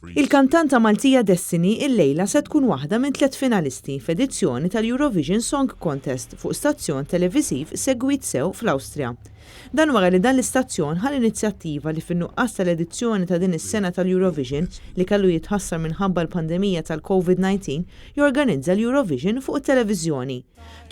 Il-kantanta Maltija Destiny illejla se tkun waħda minn 3 finalisti f'edizzjoni tal-Eurovision Song Contest fuq stazzjon televiżiv segwit sew fl-Awstrija. Dan wara li dan l-istazzjon ħal inizjattiva li fin-nuqqas tal-edizzjoni ta' din is-sena tal-Eurovision li kellu jitħassar minħabba l-pandemija tal-COVID-19 jorganizza l-Eurovision fuq it-televiżjoni.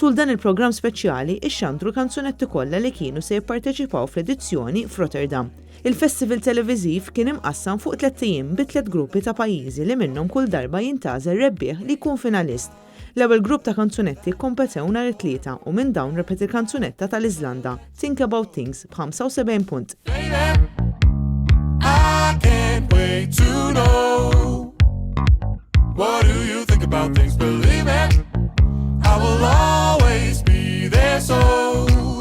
Tul dan il-programm speċjali ixxandru kanzunetti kollha li kienu se jipparteċipaw fl-edizzjoni f'Rotterdam. Il-festival televiżiv kien imqassam fuq 3 ijiem bi 3 gruppi ta' pajjiżi li minnhom kull darba jintażel rebbieħ li jkun finalist. L-ewwel grupp ta' kanzunetti kompetew nhar it-tlieta u minn dawn repet il-kanzunetta tal-Iżlanda Think About Things b'75 punt. I can't wait to know. What do you think about things? Believe it, I will always be there so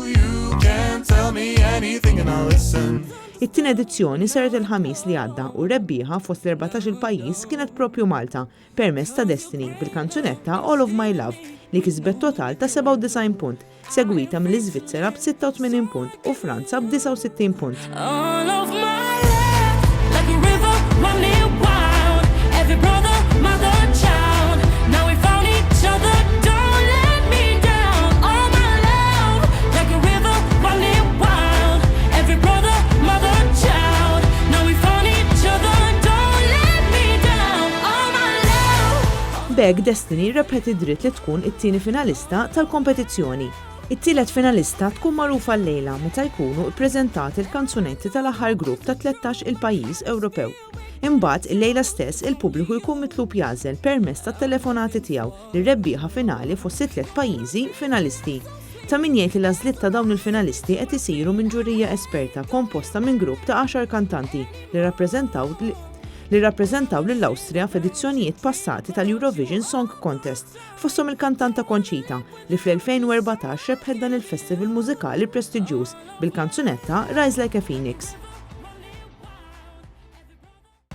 you can tell me anything and I'll listen. It-tieni edizzjoni saret il-ħamis li għadda u rebbieħa fost l-14 il-pajjiż kienet propju Malta permezz ta' Destiny bil-kanzunetta All of My Love li kisbet total ta' 97 punt, segwita mill-Iżvizzera b'86 punt u Franza b'69 punt. All of my love, like a river running wild. Every brother, mother, child. Now we found each other, don't let me down. All my love, like a river running wild. Every brother, mother, child. Now we found each other, don't let me down. All my love. B'hekk Destiny rebħet id-dritt li tkun it-tieni finalista tal-kompetizzjoni. It-tielet finalista tkun magħrufa llejla meta jkunu ppreżentati l-kanzunetti tal-aħħar grupp ta' 13 il-pajjiż Ewropew. Imbagħad il-lejla stess il-pubbliku jkun mitlub jażel permezz tat-telefonati tiegħu li rebbieħa finali fost 3 pajjiżi finalisti. Ta' min jgħid li l-għażliet ta' dawn il-finalisti qed isiru minn ġurija esperta komposta minn grupp ta' 10 kantanti li rappreżentaw lill-Awstrija f'edizzjonijiet passati tal-Eurovision Song Contest fosthom il-kantanta Conchita li fl-2014 rebħet dan il-festival mużikali prestiġjuż bil-kanzunetta Rise Like a Phoenix.